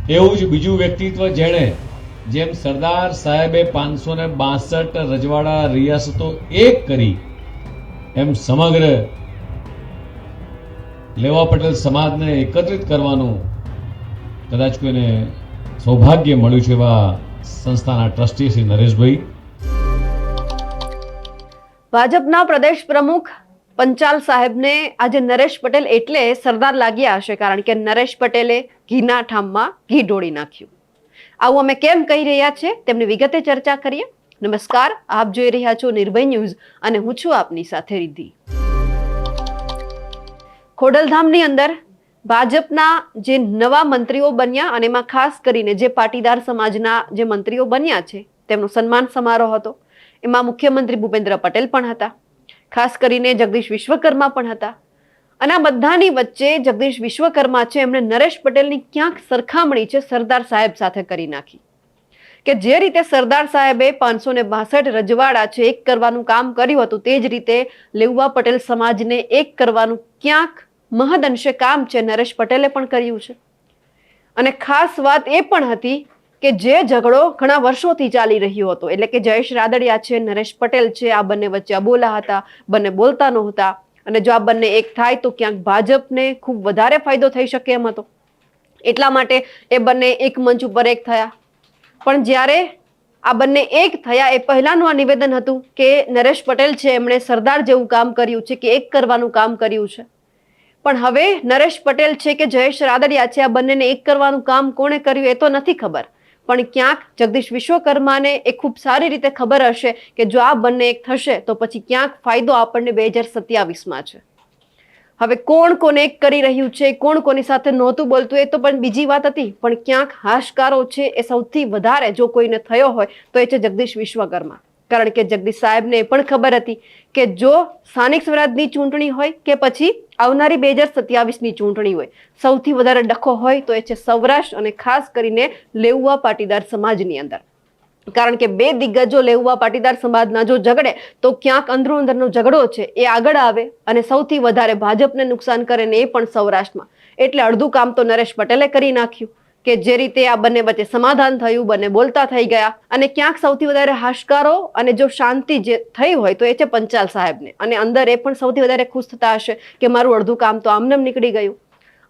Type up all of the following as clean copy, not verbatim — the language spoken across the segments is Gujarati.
એવું જ બીજું વ્યક્તિત્વ જેણે જેમ સરદાર સાહેબે 562 રજવાડા રિયાસતો એક કરી એમ સમગ્ર લેવા પટેલ સમાજને એકત્રિત કરવાનું કદાચ કોઈને સૌભાગ્ય મળ્યું છે એવા સંસ્થાના ટ્રસ્ટી શ્રી નરેશભાઈ. ભાજપના પ્રદેશ પ્રમુખ પંચાલ સાહેબને આજે નરેશ પટેલ એટલે સરદાર લાગ્યા હશે, કારણ કે નરેશ પટેલે ઘીના ઠામમાં ઘી ઢોળી નાખ્યું. આવું અમે કેમ કહી રહ્યા છે તેમની વિગતે ચર્ચા કરીએ. નમસ્કાર, આપ જોઈ રહ્યા છો નિર્ભય ન્યૂઝ અને હું છું આપની સાથે રિદ્ધિ. ખોડલધામની અંદર ભાજપના જે નવા મંત્રીઓ બન્યા અને એમાં ખાસ કરીને જે પાટીદાર સમાજના જે મંત્રીઓ બન્યા છે તેમનો સન્માન સમારોહ હતો. એમાં મુખ્યમંત્રી ભૂપેન્દ્ર પટેલ પણ હતા, ખાસ કરીને જગદીશ વિશ્વકર્મા પણ હતા. અને આ બધાની વચ્ચે જગદીશ વિશ્વકર્મા છે એમણે નરેશ પટેલની ક્યાંક સરખામણી છે સરદાર સાહેબ સાથે કરી નાખી, કે જે રીતે સરદાર સાહેબે 562 રજવાડા છે એક કરવાનું કામ કર્યું હતું, તે જ રીતે લેઉવા પટેલ સમાજને એક કરવાનું ક્યાંક મહદઅંશે કામ છે નરેશ પટેલે પણ કર્યું છે. અને ખાસ વાત એ પણ હતી કે જે ઝઘડો ઘણા વર્ષોથી ચાલી રહ્યો હતો, એટલે કે જયેશ રાદડિયા છે, નરેશ પટેલ છે, આ બંને વચ્ચે અબોલા હતા, બંને બોલતા નહોતા. અને જો આ બંને એક થાય તો ક્યાંક ભાજપને ખૂબ વધારે ફાયદો થઈ શકે એમ હતો, એટલા માટે એ બંને એક મંચ ઉપર એક થયા. પણ જ્યારે આ બંને એક થયા એ પહેલાનું આ નિવેદન હતું કે નરેશ પટેલ છે એમણે સરદાર જેવું કામ કર્યું છે, કે એક કરવાનું કામ કર્યું છે. પણ હવે નરેશ પટેલ છે કે જયેશ રાદડિયા છે, આ બંનેને એક કરવાનું કામ કોણે કર્યું એ તો નથી ખબર, પણ ક્યાંક જગદીશ વિશ્વકર્માને એ ખૂબ સારી રીતે ખબર હશે કે જો આ બંને એક થશે તો પછી ક્યાંક ફાયદો આપણને 2027માં છે. હવે કોણ કોને એક કરી રહ્યું છે, કોણ કોની સાથે નહોતું બોલતું એ તો પણ બીજી વાત હતી, પણ ક્યાંક હાશકારો છે એ સૌથી વધારે જો કોઈને થયો હોય તો એ છે જગદીશ વિશ્વકર્મા. કારણ કે જગદીશ સાહેબને એ પણ ખબર હતી કે જો સ્થાનિક સ્વરાજની ચૂંટણી હોય કે પછી આવનારી 2027ની ચૂંટણી હોય, સૌથી વધારે ડખો હોય તો એ છે સૌરાષ્ટ્ર અને ખાસ કરીને લેઉવા પાટીદાર સમાજની અંદર. કારણ કે બે દિગ્ગજો લેઉવા પાટીદાર સમાજના જો ઝઘડે તો ક્યાંક અંદરો અંદરનો ઝઘડો છે એ આગળ આવે અને સૌથી વધારે ભાજપને નુકસાન કરે, ને એ પણ સૌરાષ્ટ્રમાં. એટલે અડધું કામ તો નરેશ પટેલે કરી નાખ્યું કે જે રીતે આ બંને વચ્ચે સમાધાન થયું, બંને બોલતા થઈ ગયા. અને ક્યાંક સૌથી વધારે હાશકારો અને જો શાંતિ જે થઈ હોય તો એ છે પંચાલ સાહેબને, અને અંદર એ પણ સૌથી વધારે ખુશ થતા હશે કે મારું અડધું કામ તો આમનેમ નીકળી ગયું.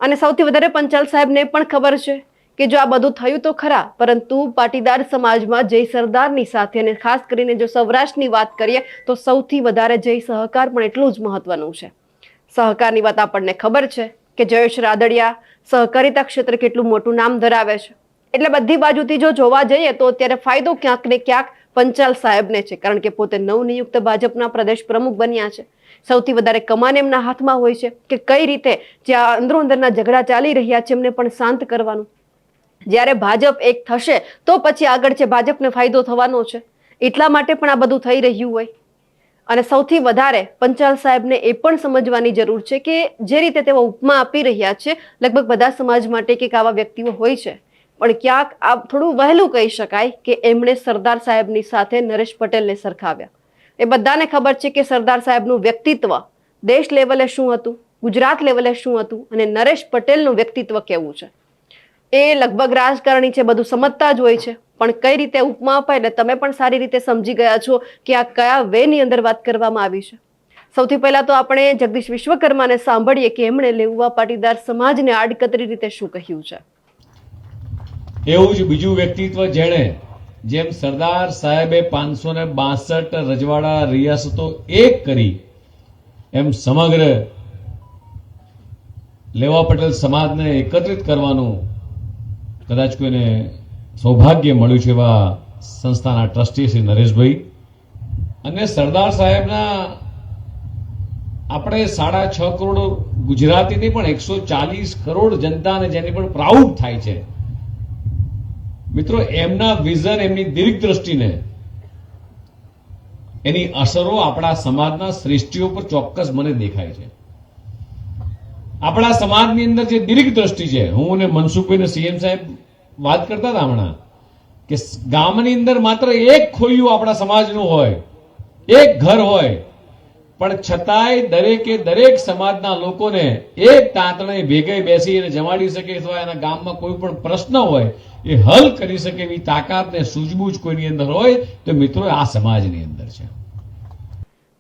અને સૌથી વધારે પંચાલ સાહેબને પણ ખબર છે કે જો આ બધું થયું તો ખરા, પરંતુ પાટીદાર સમાજમાં જય સરદારની સાથે અને ખાસ કરીને જો સૌરાષ્ટ્રની વાત કરીએ તો સૌથી વધારે જય સહકાર પણ એટલું જ મહત્વનું છે. સહકારની વાત આપણને ખબર છે કે જયેશ રાદડિયા સહકારિતા ક્ષેત્રે કેટલું મોટું નામ ધરાવે છે. એટલે બધી બાજુથી જો જોવા જઈએ તો અત્યારે ફાયદો ક્યાંક ને ક્યાંક પંચાલ સાહેબને છે, કારણ કે પોતે નવનિયુક્ત ભાજપના પ્રદેશ પ્રમુખ બન્યા છે. સૌથી વધારે કમાન એમના હાથમાં હોય છે કે કઈ રીતે જ્યાં અંદરો અંદરના ઝઘડા ચાલી રહ્યા છે એમને પણ શાંત કરવાનું. જ્યારે ભાજપ એક થશે તો પછી આગળ છે ભાજપને ફાયદો થવાનો છે, એટલા માટે પણ આ બધું થઈ રહ્યું હોય. અને સૌથી વધારે પંચાલ સાહેબને એ પણ સમજવાની જરૂર છે કે જે રીતે તેઓ ઉપમા આપી રહ્યા છે, લગભગ બધા સમાજ માટે કે આવા વ્યક્તિઓ હોય છે, પણ ક્યાંક આ થોડું વહેલું કહી શકાય કે એમણે સરદાર સાહેબની સાથે નરેશ પટેલને સરખાવ્યા. એ બધાને ખબર છે કે સરદાર સાહેબનું વ્યક્તિત્વ દેશ લેવલે શું હતું, ગુજરાત લેવલે શું હતું, અને નરેશ પટેલનું વ્યક્તિત્વ કેવું છે. એ લગભગ રાજકારણી છે, બધું સમજતા જ હોય છે, પણ કઈ રીતે ઉપમા અપાય ને તમે પણ સારી રીતે સમજી ગયા છો કે આ કયા વેની અંદર વાત કરવામાં આવી છે. સૌથી પહેલા તો આપણે જગદીશ વિશ્વકર્માને સાંભળીએ કે એમણે લેઉવા પાટીદાર સમાજને આડકતરી રીતે શું કહ્યું છે. એવું જ બીજું વ્યક્તિત્વ જેણે જેમ સરદાર સાહેબે 562 રજવાડા રિયાસતો એક કરી એમ સમગ્ર લેવા પટેલ સમાજને એકત્રિત કરવાનું કદાચ કોઈને સૌભાગ્ય મળ્યું છે એવા સંસ્થાના ટ્રસ્ટી શ્રી નરેશભાઈ. અને સરદાર સાહેબના આપણે 6.5 કરોડ ગુજરાતીની પણ 140 કરોડ જનતાને જેની પણ પ્રાઉડ થાય છે. મિત્રો, એમના વિઝન, એમની દીર્ઘ દ્રષ્ટિને એની અસરો આપણા સમાજના શ્રેષ્ઠીઓ પર ચોક્કસ મને દેખાય છે. આપણા સમાજની અંદર જે દીર્ઘ દ્રષ્ટિ છે, હું અને મનસુખભાઈ ને સીએમ સાહેબ વાત કરતા હતા હમણાં કે ગામની અંદર માત્ર એક ખોયું આપણા સમાજનું હોય, એક ઘર હોય, પણ છતાંય દરેક સમાજના લોકોને એક તાંતણે ભેગે બેસી અને જમાડી શકે અથવા એના ગામમાં કોઈ પણ પ્રશ્ન હોય એ હલ કરી શકે એવી તાકાત ને સૂઝબૂઝ કોઈની અંદર હોય તો મિત્રો આ સમાજની અંદર છે.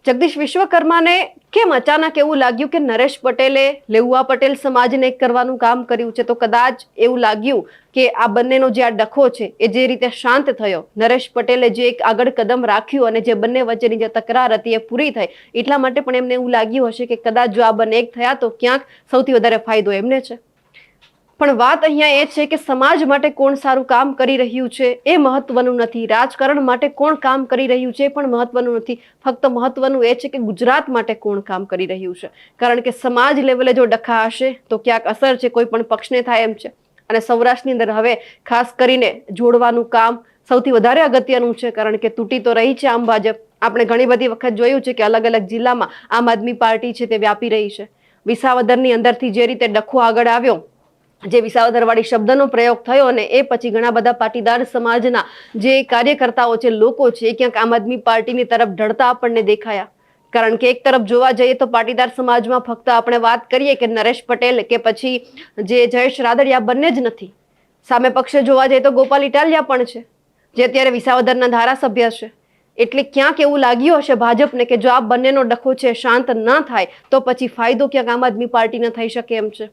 જગદીશ વિશ્વકર્માને કેમ અચાનક એવું લાગ્યું કે નરેશ પટેલે લેઉવા પટેલ સમાજને એક કરવાનું કામ કર્યું છે? તો કદાચ એવું લાગ્યું કે આ બંનેનો જે આ ડખો છે એ જે રીતે શાંત થયો, નરેશ પટેલે જે એક આગળ કદમ રાખ્યું અને જે બંને વચ્ચેની જે તકરાર હતી એ પૂરી થઈ, એટલા માટે પણ એમને એવું લાગ્યું હશે કે કદાચ જો આ બંને એક થયા તો ક્યાંક સૌથી વધારે ફાયદો એમને છે. પણ વાત અહીંયા એ છે કે સમાજ માટે કોણ સારું કામ કરી રહ્યું છે એ મહત્વનું નથી, રાજકારણ માટે કોણ કામ કરી રહ્યું છે એ પણ મહત્વનું નથી. ફક્ત મહત્વનું એ છે કે ગુજરાત માટે કોણ કામ કરી રહ્યું છે. કારણ કે સમાજ લેવલે જો ડખા હશે તો ક્યાંક અસર છે કોઈ પણ પક્ષને થાય એમ છે. અને સૌરાષ્ટ્રની અંદર હવે ખાસ કરીને જોડવાનું કામ સૌથી વધારે અગત્યનું છે. કારણ કે તૂટી તો રહી છે આમ ભાજપ. આપણે ઘણી બધી વખત જોયું છે કે અલગ અલગ જિલ્લામાં આમ આદમી પાર્ટી છે તે વ્યાપી રહી છે. વિસાવદરની અંદરથી જે રીતે ડખો આગળ આવ્યો, જે વિસાવદરવાળી શબ્દનો પ્રયોગ થયો અને એ પછી ઘણા બધા પાટીદાર સમાજના જે કાર્યકર્તાઓ છે, લોકો છે, એ ક્યાંક આમ આદમી પાર્ટીની તરફ ઢળતા આપણને દેખાયા. કારણ કે એક તરફ જોવા જઈએ તો પાટીદાર સમાજમાં ફક્ત આપણે વાત કરીએ કે નરેશ પટેલ કે પછી જે જયેશ રાદડિયા બંને જ નથી. સામે પક્ષે જોવા જઈએ તો ગોપાલ ઇટાલિયા પણ છે, જે અત્યારે વિસાવદરના ધારાસભ્ય છે. એટલે ક્યાંક એવું લાગ્યું હશે ભાજપને કે જો આ બંનેનો ડખો છે શાંત ન થાય તો પછી ફાયદો ક્યાંક આમ આદમી પાર્ટીને થઈ શકે એમ છે.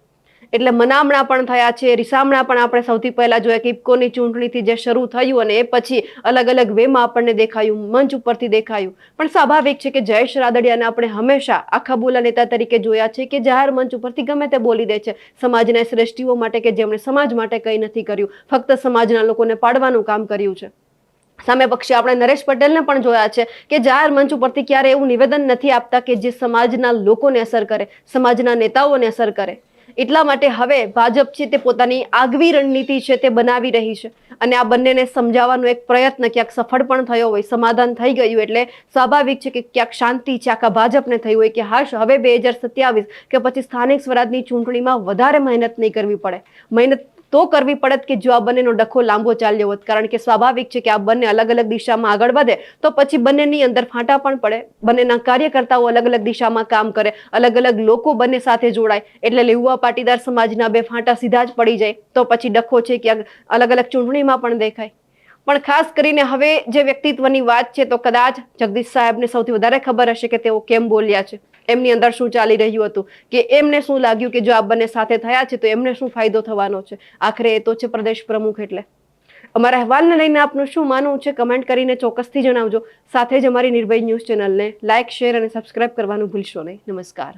એટલે મનામણા પણ થયા છે, રિસામણા પણ આપણે સૌથી પહેલા જોયા કે ઇફકોની ચૂંટણીથી જે શરૂ થયું અને એ પછી અલગ અલગ વેમાં આપણને દેખાયું, મંચ ઉપરથી દેખાયું. પણ સ્વાભાવિક છે કે જયેશ રાદડિયાને આપણે હંમેશા આખા બોલા નેતા તરીકે જોયા છે કે જાહેર મંચ ઉપરથી ગમે તે બોલી દે છે સમાજના શ્રેષ્ઠીઓ માટે કે જેમણે સમાજ માટે કંઈ નથી કર્યું, ફક્ત સમાજના લોકોને પાડવાનું કામ કર્યું છે. સામે પક્ષે આપણે નરેશ પટેલને પણ જોયા છે કે જાહેર મંચ ઉપરથી ક્યારે એવું નિવેદન નથી આપતા કે જે સમાજના લોકોને અસર કરે, સમાજના નેતાઓને અસર કરે. એટલા માટે હવે ભાજપ છે તે પોતાની આગવી રણનીતિ છે તે બનાવી રહી છે અને આ બંનેને સમજાવવાનો એક પ્રયત્ન ક્યાંક સફળ પણ થયો હોય, સમાધાન થઈ ગયું એટલે સ્વાભાવિક છે કે ક્યાંક શાંતિ છે આખા ભાજપને થઈ હોય કે હાશ હવે 2027 કે પછી સ્થાનિક સ્વરાજની ચૂંટણીમાં વધારે મહેનત નહીં કરવી પડે. મહેનત તો કરવી પડત કે જો આ બંનેનો ડખો લાંબો ચાલ્યો હોત. કારણ કે સ્વાભાવિક છે કે આ બંને અલગ અલગ દિશામાં આગળ વધે તો પછી બંનેની અંદર ફાંટા પણ પડે, બંનેના કાર્યકર્તાઓ અલગ અલગ દિશામાં કામ કરે, અલગ અલગ લોકો બંને સાથે જોડાય એટલે લેઉવા પાટીદાર સમાજના બે ફાંટા સીધા જ પડી જાય તો પછી ડખો છે ક્યાંક અલગ અલગ ચૂંટણીમાં પણ દેખાય. પણ ખાસ કરીને હવે જે વ્યક્તિત્વની વાત છે તો કદાચ જગદીશ સાહેબને સૌથી વધારે ખબર હશે કે તેઓ કેમ બોલ્યા છે, એમની અંદર શું ચાલી રહ્યું હતું, કે એમને શું લાગ્યું કે જો આ બંને સાથે થયા છે તો એમને શું ફાયદો થવાનો છે. આખરે એ તો છે પ્રદેશ પ્રમુખ. એટલે અમારા અહેવાલને લઈને આપનું શું માનવું છે કમેન્ટ કરીને ચોક્કસથી જણાવજો. સાથે જ અમારી નિર્ભય ન્યૂઝ ચેનલને લાઇક, શેર અને સબસ્ક્રાઇબ કરવાનું ભૂલશો નહીં. નમસ્કાર.